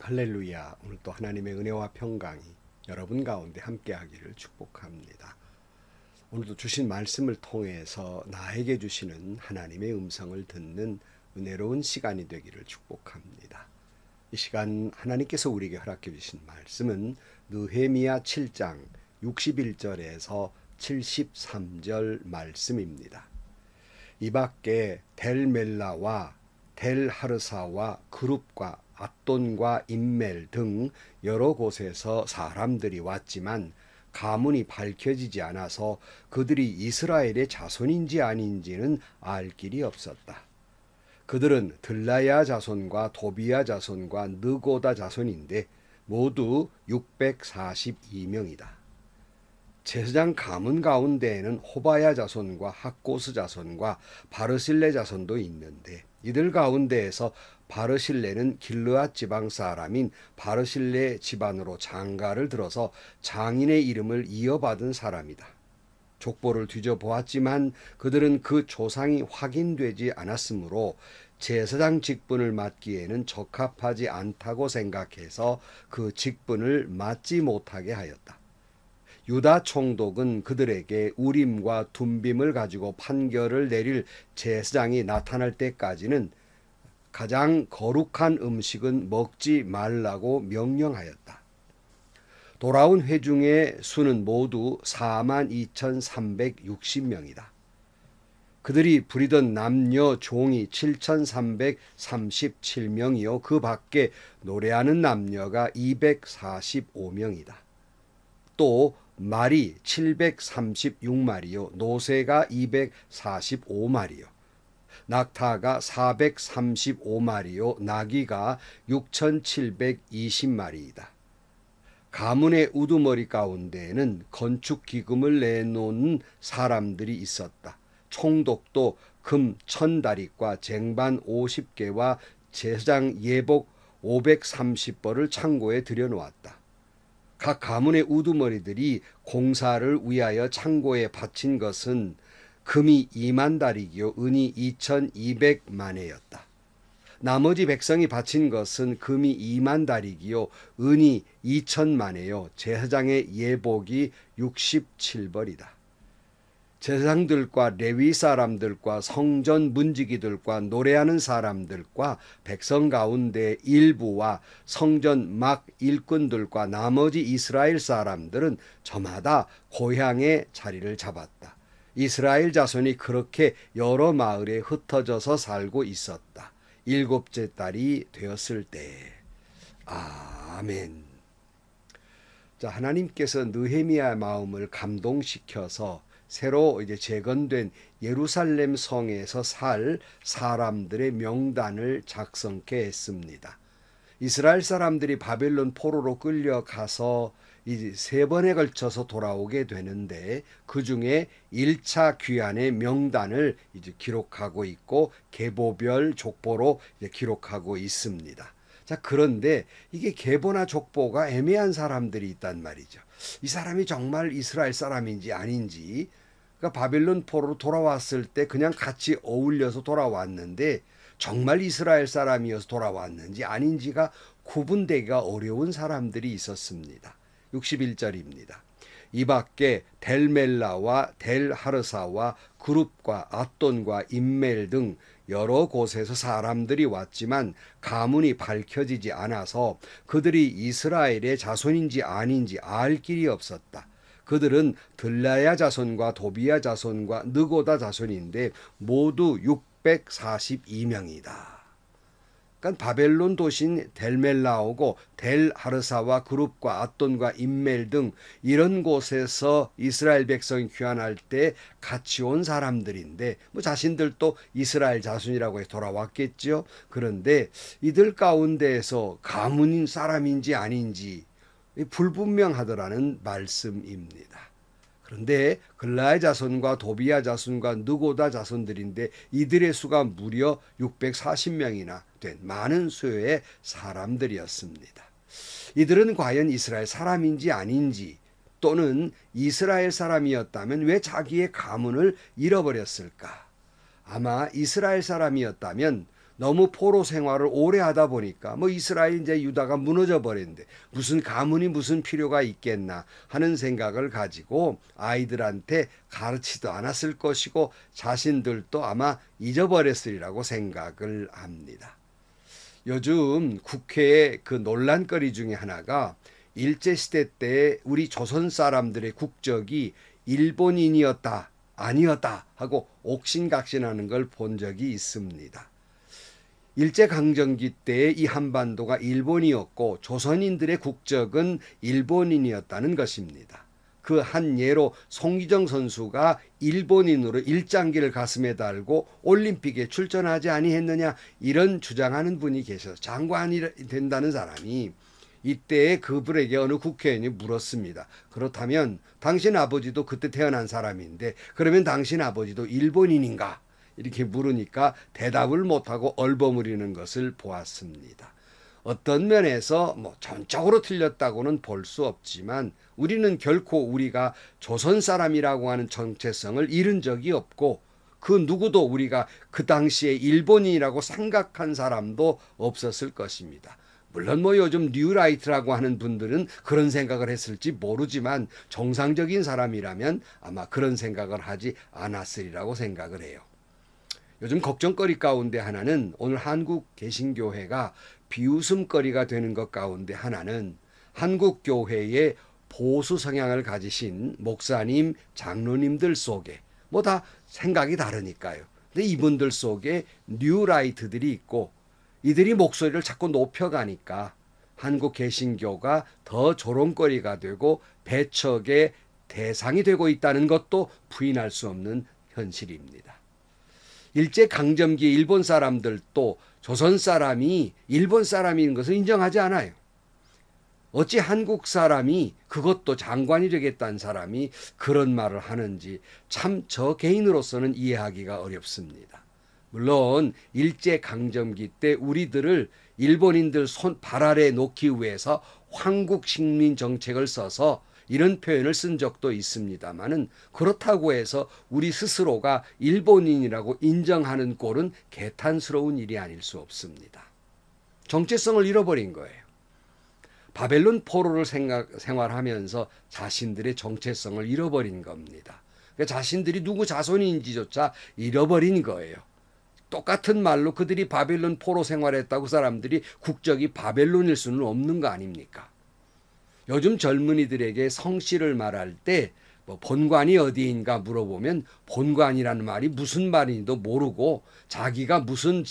할렐루야. 오늘 또 하나님의 은혜와 평강이 여러분 가운데 함께하기를 축복합니다. 오늘도 주신 말씀을 통해서 나에게 주시는 하나님의 음성을 듣는 은혜로운 시간이 되기를 축복합니다. 이 시간 하나님께서 우리에게 허락해 주신 말씀은 느헤미야 7장 61절에서 73절 말씀입니다. 이 밖에 델멜라와 델하르사와 그룹과 앗돈과 임멜 등 여러 곳에서 사람들이 왔지만 가문이 밝혀지지 않아서 그들이 이스라엘의 자손인지 아닌지는 알 길이 없었다. 그들은 들라야 자손과 도비야 자손과 느고다 자손인데 모두 642명이다. 제사장 가문 가운데에는 호바야 자손과 학고스 자손과 바르실레 자손도 있는데 이들 가운데에서 바르실레는 길르앗 지방 사람인 바르실레 집안으로 장가를 들어서 장인의 이름을 이어받은 사람이다. 족보를 뒤져보았지만 그들은 그 조상이 확인되지 않았으므로 제사장 직분을 맡기에는 적합하지 않다고 생각해서 그 직분을 맡지 못하게 하였다. 유다 총독은 그들에게 우림과 둠빔을 가지고 판결을 내릴 제사장이 나타날 때까지는 가장 거룩한 음식은 먹지 말라고 명령하였다. 돌아온 회중의 수는 모두 42,360명이다. 그들이 부리던 남녀 종이 7,337명이요 그 밖에 노래하는 남녀가 245명이다. 또 말이 736마리요 노새가 245마리요 낙타가 435마리요 나귀가 6,720마리이다. 가문의 우두머리 가운데에는 건축기금을 내놓는 사람들이 있었다. 총독도 금 1,000다릭과 쟁반 50개와 제사장 예복 530벌을 창고에 들여놓았다. 각 가문의 우두머리들이 공사를 위하여 창고에 바친 것은 금이 20,000다릭이요 은이 2,200만회였다. 나머지 백성이 바친 것은 금이 20,000다릭이요 은이 2,000만회요 제사장의 예복이 67벌이다. 제사장들과 레위 사람들과 성전 문지기들과 노래하는 사람들과 백성 가운데 일부와 성전 막 일꾼들과 나머지 이스라엘 사람들은 저마다 고향의 자리를 잡았다. 이스라엘 자손이 그렇게 여러 마을에 흩어져서 살고 있었다. 7째 달이 되었을 때. 아멘. 자, 하나님께서 느헤미야의 마음을 감동시켜서 새로 이제 재건된 예루살렘 성에서 살 사람들의 명단을 작성케 했습니다. 이스라엘 사람들이 바벨론 포로로 끌려가서 이제 3번에 걸쳐서 돌아오게 되는데 그 중에 1차 귀환의 명단을 이제 기록하고 있고 계보별 족보로 이제 기록하고 있습니다. 자, 그런데 이게 계보나 족보가 애매한 사람들이 있단 말이죠. 이 사람이 정말 이스라엘 사람인지 아닌지, 그러니까 바벨론 포로로 돌아왔을 때 그냥 같이 어울려서 돌아왔는데 정말 이스라엘 사람이어서 돌아왔는지 아닌지가 구분되기가 어려운 사람들이 있었습니다. 61절입니다. 이 밖에 델멜라와 델하르사와 그룹과 앗돈과 임멜 등 여러 곳에서 사람들이 왔지만 가문이 밝혀지지 않아서 그들이 이스라엘의 자손인지 아닌지 알 길이 없었다. 그들은 들라야 자손과 도비야 자손과 느고다 자손인데 모두 642명이다. 그러니까 바벨론 도시인 델멜라오고 델하르사와 그룹과 앗돈과 임멜 등 이런 곳에서 이스라엘 백성이 귀환할 때 같이 온 사람들인데 뭐 자신들도 이스라엘 자손이라고 해서 돌아왔겠죠. 그런데 이들 가운데에서 가문인 사람인지 아닌지 불분명하더라는 말씀입니다. 그런데 글라야 자손과 도비야 자손과 느고다 자손들인데 이들의 수가 무려 640명이나 된 많은 수의 사람들이었습니다. 이들은 과연 이스라엘 사람인지 아닌지 또는 이스라엘 사람이었다면 왜 자기의 가문을 잃어버렸을까? 아마 이스라엘 사람이었다면 너무 포로 생활을 오래 하다 보니까 뭐 이스라엘 이제 유다가 무너져 버렸는데 무슨 가문이 무슨 필요가 있겠나 하는 생각을 가지고 아이들한테 가르치도 않았을 것이고 자신들도 아마 잊어버렸으리라고 생각을 합니다. 요즘 국회의 그 논란거리 중에 하나가 일제시대 때 우리 조선 사람들의 국적이 일본인이었다 아니었다 하고 옥신각신하는 걸 본 적이 있습니다. 일제강점기 때 이 한반도가 일본이었고 조선인들의 국적은 일본인이었다는 것입니다. 그 한 예로 송기정 선수가 일본인으로 일장기를 가슴에 달고 올림픽에 출전하지 아니했느냐 이런 주장하는 분이 계셔서 장관이 된다는 사람이 이때 그분에게 어느 국회의원이 물었습니다. 그렇다면 당신 아버지도 그때 태어난 사람인데 그러면 당신 아버지도 일본인인가? 이렇게 물으니까 대답을 못하고 얼버무리는 것을 보았습니다. 어떤 면에서 뭐 전적으로 틀렸다고는 볼 수 없지만 우리는 결코 우리가 조선 사람이라고 하는 정체성을 잃은 적이 없고 그 누구도 우리가 그 당시에 일본인이라고 생각한 사람도 없었을 것입니다. 물론 뭐 요즘 뉴라이트라고 하는 분들은 그런 생각을 했을지 모르지만 정상적인 사람이라면 아마 그런 생각을 하지 않았으리라고 생각을 해요. 요즘 걱정거리 가운데 하나는 오늘 한국 개신교회가 비웃음거리가 되는 것 가운데 하나는 한국 교회의 보수 성향을 가지신 목사님, 장로님들 속에 뭐 다 생각이 다르니까요. 근데 이분들 속에 뉴라이트들이 있고 이들이 목소리를 자꾸 높여가니까 한국 개신교가 더 조롱거리가 되고 배척의 대상이 되고 있다는 것도 부인할 수 없는 현실입니다. 일제강점기 일본 사람들도 조선 사람이 일본 사람인 것을 인정하지 않아요. 어찌 한국 사람이 그것도 장관이 되겠다는 사람이 그런 말을 하는지 참 저 개인으로서는 이해하기가 어렵습니다. 물론 일제강점기 때 우리들을 일본인들 발 아래 놓기 위해서 황국식민 정책을 써서 이런 표현을 쓴 적도 있습니다만은 그렇다고 해서 우리 스스로가 일본인이라고 인정하는 꼴은 개탄스러운 일이 아닐 수 없습니다. 정체성을 잃어버린 거예요. 바벨론 포로를 생활하면서 자신들의 정체성을 잃어버린 겁니다. 그러니까 자신들이 누구 자손인지조차 잃어버린 거예요. 똑같은 말로 그들이 바벨론 포로 생활했다고 사람들이 국적이 바벨론일 수는 없는 거 아닙니까? 요즘 젊은이들에게 성씨를 말할 때 뭐 본관이 어디인가 물어보면 본관이라는 말이 무슨 말인지도 모르고 자기가 무슨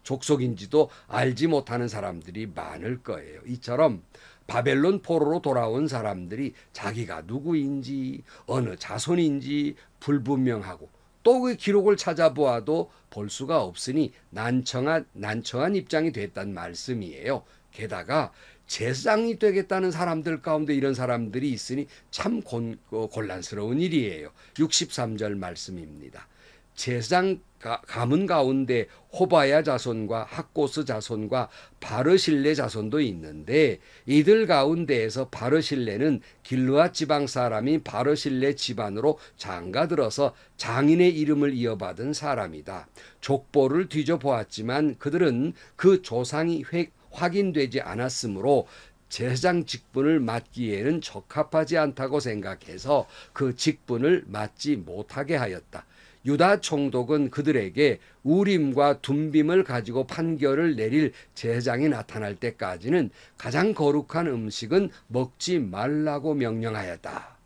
족속인지도 알지 못하는 사람들이 많을 거예요. 이처럼 바벨론 포로로 돌아온 사람들이 자기가 누구인지 어느 자손인지 불분명하고 또 그 기록을 찾아보아도 볼 수가 없으니 난처한 입장이 됐단 말씀이에요. 게다가 제사장이 되겠다는 사람들 가운데 이런 사람들이 있으니 참 곤란스러운 일이에요. 63절 말씀입니다. 제사장 가문 가운데 호바야 자손과 학고스 자손과 바르실레 자손도 있는데 이들 가운데에서 바르실레는 길르앗 지방 사람이 바르실레 집안으로 장가들어서 장인의 이름을 이어받은 사람이다. 족보를 뒤져보았지만 그들은 그 조상이 확인되지 않았으므로 제사장 직분을 맡기에는 적합하지 않다고 생각해서 그 직분을 맡지 못하게 하였다. 유다 총독은 그들에게 우림과 둠빔을 가지고 판결을 내릴 제사장이 나타날 때까지는 가장 거룩한 음식은 먹지 말라고 명령하였다.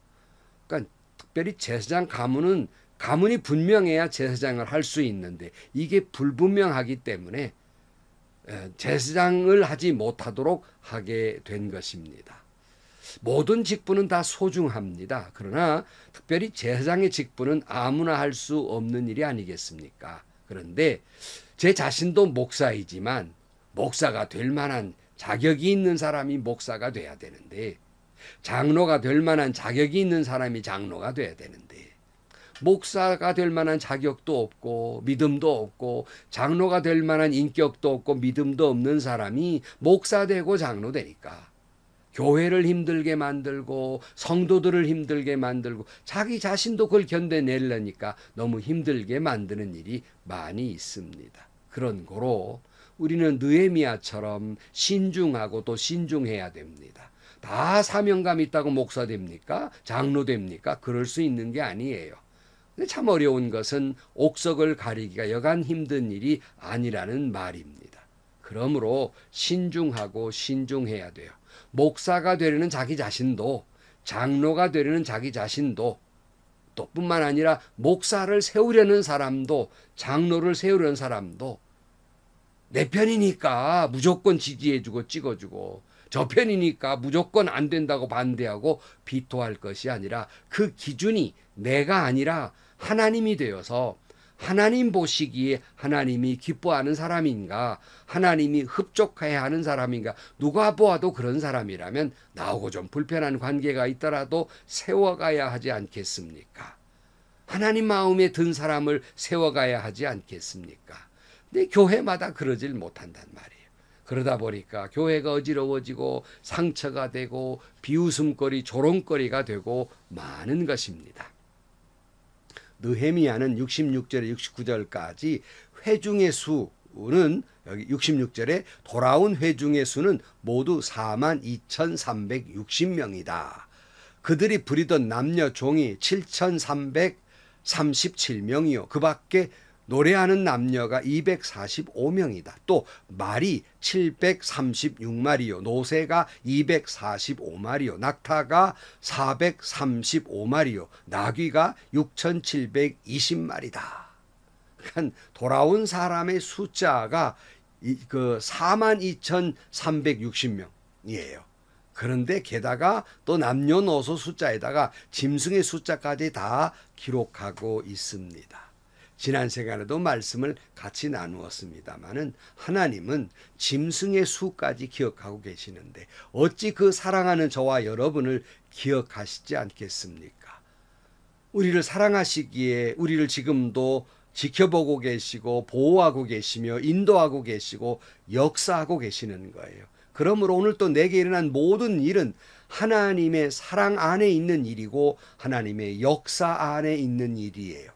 그러니까 특별히 제사장 가문이 분명해야 제사장을 할 수 있는데 이게 불분명하기 때문에 제사장을 하지 못하도록 하게 된 것입니다. 모든 직분은 다 소중합니다. 그러나 특별히 제사장의 직분은 아무나 할 수 없는 일이 아니겠습니까? 그런데 제 자신도 목사이지만 목사가 될 만한 자격이 있는 사람이 목사가 돼야 되는데 장로가 될 만한 자격이 있는 사람이 장로가 돼야 되는데 목사가 될 만한 자격도 없고 믿음도 없고 장로가 될 만한 인격도 없고 믿음도 없는 사람이 목사 되고 장로 되니까 교회를 힘들게 만들고 성도들을 힘들게 만들고 자기 자신도 그걸 견뎌내려니까 너무 힘들게 만드는 일이 많이 있습니다. 그런 거로 우리는 느헤미야처럼 신중하고 또 신중해야 됩니다. 다 사명감 있다고 목사 됩니까? 장로 됩니까? 그럴 수 있는 게 아니에요. 근데 참 어려운 것은 옥석을 가리기가 여간 힘든 일이 아니라는 말입니다. 그러므로 신중하고 신중해야 돼요. 목사가 되려는 자기 자신도, 장로가 되려는 자기 자신도, 또 뿐만 아니라 목사를 세우려는 사람도, 장로를 세우려는 사람도 내 편이니까 무조건 지지해주고 찍어주고, 저 편이니까 무조건 안 된다고 반대하고 비토할 것이 아니라 그 기준이 내가 아니라 하나님이 되어서 하나님 보시기에 하나님이 기뻐하는 사람인가, 하나님이 흡족해야 하는 사람인가, 누가 보아도 그런 사람이라면 나하고 좀 불편한 관계가 있더라도 세워가야 하지 않겠습니까? 하나님 마음에 든 사람을 세워가야 하지 않겠습니까? 근데 교회마다 그러질 못한단 말이에요. 그러다 보니까 교회가 어지러워지고 상처가 되고 비웃음거리, 조롱거리가 되고 많은 것입니다. 느헤미야는 66절에 69절까지 회중의 수는, 여기 66절에 돌아온 회중의 수는 모두 42,360명이다. 그들이 부리던 남녀 종이 7,337명이요. 그 밖에 노래하는 남녀가 245명이다. 또 말이 736마리요. 노새가 245마리요. 낙타가 435마리요. 나귀가 6,720마리다. 그러니까 돌아온 사람의 숫자가 그 42,360명이에요. 그런데 게다가 또 남녀노소 숫자에다가 짐승의 숫자까지 다 기록하고 있습니다. 지난 시간에도 말씀을 같이 나누었습니다마는 하나님은 짐승의 수까지 기억하고 계시는데 어찌 그 사랑하는 저와 여러분을 기억하시지 않겠습니까? 우리를 사랑하시기에 우리를 지금도 지켜보고 계시고 보호하고 계시며 인도하고 계시고 역사하고 계시는 거예요. 그러므로 오늘 또 내게 일어난 모든 일은 하나님의 사랑 안에 있는 일이고 하나님의 역사 안에 있는 일이에요.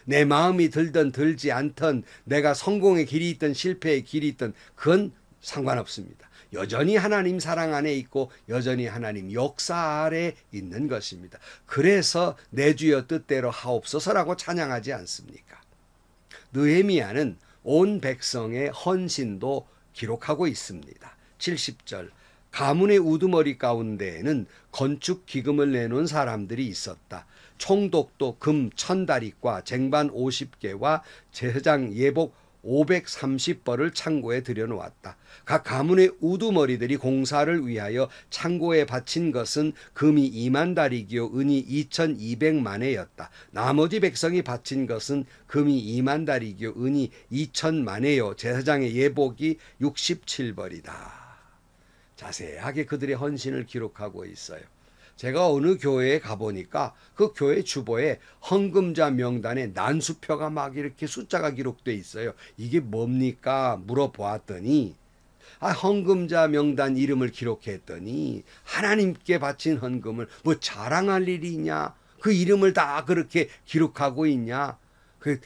내 마음이 들든 들지 않든, 내가 성공의 길이 있든 실패의 길이 있든 그건 상관없습니다. 여전히 하나님 사랑 안에 있고 여전히 하나님 역사 아래 있는 것입니다. 그래서 내 주여 뜻대로 하옵소서라고 찬양하지 않습니까? 느헤미야는 온 백성의 헌신도 기록하고 있습니다. 70절, 가문의 우두머리 가운데에는 건축 기금을 내놓은 사람들이 있었다. 총독도 금 1000다리과 쟁반 50개와 제사장 예복 530벌을 창고에 들여놓았다. 각 가문의 우두머리들이 공사를 위하여 창고에 바친 것은 금이 2만 다리기요 은이 2200만회였다. 나머지 백성이 바친 것은 금이 2만 다리기요 은이 2000만회요 제사장의 예복이 67벌이다. 자세하게 그들의 헌신을 기록하고 있어요. 제가 어느 교회에 가보니까 그 교회 주보에 헌금자 명단에 난수표가 막 이렇게 숫자가 기록돼 있어요. 이게 뭡니까? 물어보았더니 헌금자 명단 이름을 기록했더니 하나님께 바친 헌금을 뭐 자랑할 일이 있냐? 그 이름을 다 그렇게 기록하고 있냐? 그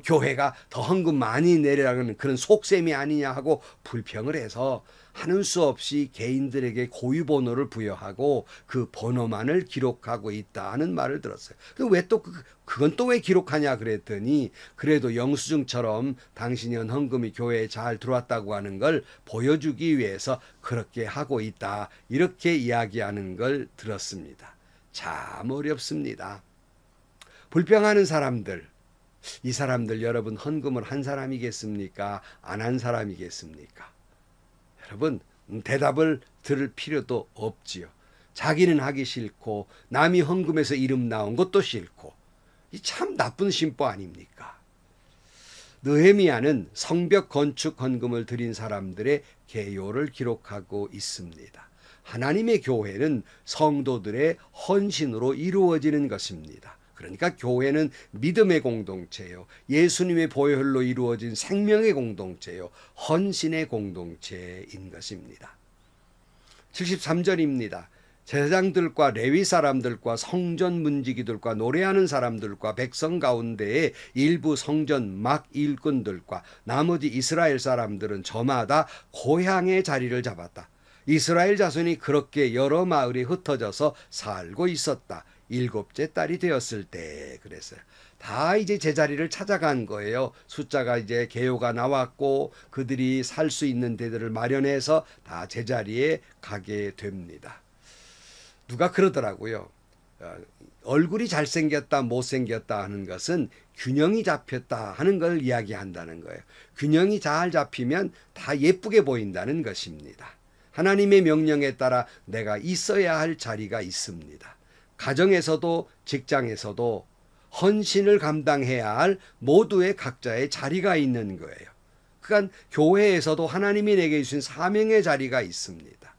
교회가 더 헌금 많이 내라는 그런 속셈이 아니냐 하고 불평을 해서 하는 수 없이 개인들에게 고유번호를 부여하고 그 번호만을 기록하고 있다는 말을 들었어요. 왜 또 그건 또 왜 기록하냐 그랬더니 그래도 영수증처럼 당신이 헌금이 교회에 잘 들어왔다고 하는 걸 보여주기 위해서 그렇게 하고 있다. 이렇게 이야기하는 걸 들었습니다. 참 어렵습니다. 불평하는 사람들, 이 사람들 여러분 헌금을 한 사람이겠습니까? 안 한 사람이겠습니까? 여러분 대답을 들을 필요도 없지요. 자기는 하기 싫고 남이 헌금해서 이름 나온 것도 싫고 이 참 나쁜 심보 아닙니까? 느헤미야는 성벽 건축 헌금을 드린 사람들의 개요를 기록하고 있습니다. 하나님의 교회는 성도들의 헌신으로 이루어지는 것입니다. 그러니까 교회는 믿음의 공동체요, 예수님의 보혈로 이루어진 생명의 공동체요, 헌신의 공동체인 것입니다. 73절입니다. 제사장들과 레위 사람들과 성전 문지기들과 노래하는 사람들과 백성 가운데에 일부 성전 막 일꾼들과 나머지 이스라엘 사람들은 저마다 고향의 자리를 잡았다. 이스라엘 자손이 그렇게 여러 마을에 흩어져서 살고 있었다. 7째 달이 되었을 때 그랬어요. 다 이제 제자리를 찾아간 거예요. 숫자가 이제 개요가 나왔고 그들이 살 수 있는 데들을 마련해서 다 제자리에 가게 됩니다. 누가 그러더라고요. 얼굴이 잘생겼다 못생겼다 하는 것은 균형이 잡혔다 하는 걸 이야기한다는 거예요. 균형이 잘 잡히면 다 예쁘게 보인다는 것입니다. 하나님의 명령에 따라 내가 있어야 할 자리가 있습니다. 가정에서도 직장에서도 헌신을 감당해야 할 모두의 각자의 자리가 있는 거예요. 그러니까 교회에서도 하나님이 내게 주신 사명의 자리가 있습니다.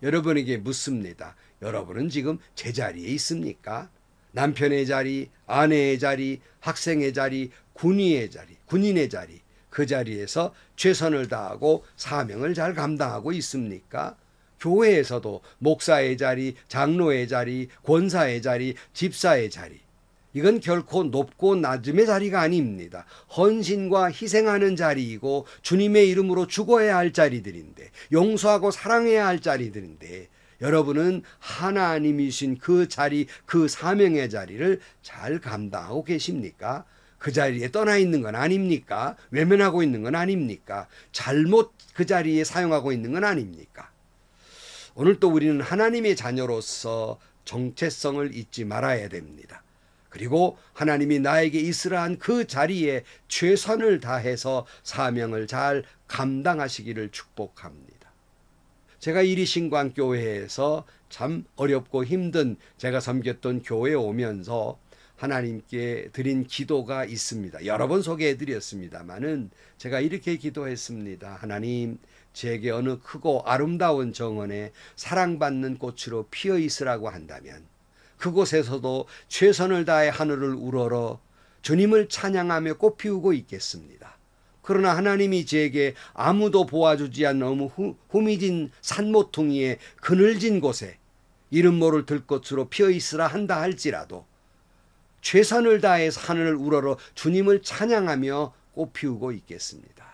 여러분에게 묻습니다. 여러분은 지금 제자리에 있습니까? 남편의 자리, 아내의 자리, 학생의 자리, 군인의 자리, 그 자리에서 최선을 다하고 사명을 잘 감당하고 있습니까? 교회에서도 목사의 자리, 장로의 자리, 권사의 자리, 집사의 자리, 이건 결코 높고 낮음의 자리가 아닙니다. 헌신과 희생하는 자리이고 주님의 이름으로 죽어야 할 자리들인데, 용서하고 사랑해야 할 자리들인데, 여러분은 하나님이신 그 자리, 그 사명의 자리를 잘 감당하고 계십니까? 그 자리에 떠나 있는 건 아닙니까? 외면하고 있는 건 아닙니까? 잘못 그 자리에 사용하고 있는 건 아닙니까? 오늘 또 우리는 하나님의 자녀로서 정체성을 잊지 말아야 됩니다. 그리고 하나님이 나에게 있으라 한 그 자리에 최선을 다해서 사명을 잘 감당하시기를 축복합니다. 제가 이리신광교회에서 참 어렵고 힘든 제가 섬겼던 교회에 오면서 하나님께 드린 기도가 있습니다. 여러 번 소개해드렸습니다마는 제가 이렇게 기도했습니다. 하나님, 제게 어느 크고 아름다운 정원에 사랑받는 꽃으로 피어 있으라고 한다면 그곳에서도 최선을 다해 하늘을 우러러 주님을 찬양하며 꽃피우고 있겠습니다. 그러나 하나님이 제게 아무도 보아주지 않는 너무 후미진 산모퉁이의 그늘진 곳에 이름 모를 들꽃으로 피어 있으라 한다 할지라도 최선을 다해서 하늘을 우러러 주님을 찬양하며 꽃피우고 있겠습니다.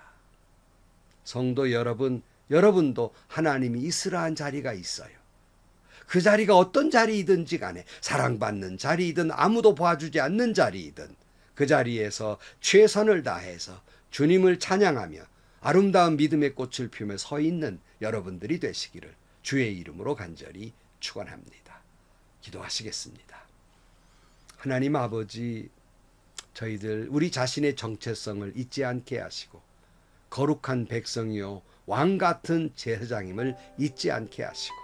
성도 여러분, 여러분도 하나님이 있으라 한 자리가 있어요. 그 자리가 어떤 자리이든지 간에 사랑받는 자리이든 아무도 봐주지 않는 자리이든 그 자리에서 최선을 다해서 주님을 찬양하며 아름다운 믿음의 꽃을 피우며 서 있는 여러분들이 되시기를 주의 이름으로 간절히 축원합니다. 기도하시겠습니다. 하나님 아버지, 저희들 우리 자신의 정체성을 잊지 않게 하시고 거룩한 백성이요 왕 같은 제사장임을 잊지 않게 하시고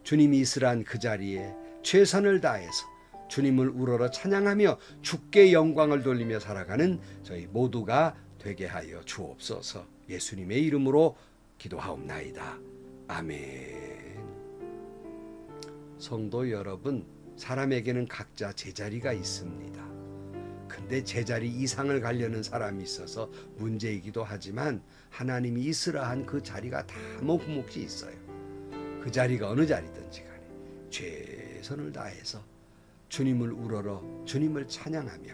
주님이 있으란 그 자리에 최선을 다해서 주님을 우러러 찬양하며 주께 영광을 돌리며 살아가는 저희 모두가 되게 하여 주옵소서. 예수님의 이름으로 기도하옵나이다. 아멘. 성도 여러분, 사람에게는 각자 제자리가 있습니다. 근데 제자리 이상을 가려는 사람이 있어서 문제이기도 하지만 하나님이 있으라 한 그 자리가 다 몫이 있어요. 그 자리가 어느 자리든지 간에 최선을 다해서 주님을 우러러 주님을 찬양하며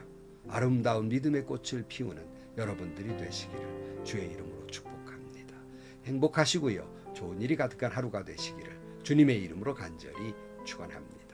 아름다운 믿음의 꽃을 피우는 여러분들이 되시기를 주의 이름으로 축복합니다. 행복하시고요. 좋은 일이 가득한 하루가 되시기를 주님의 이름으로 간절히 축원합니다.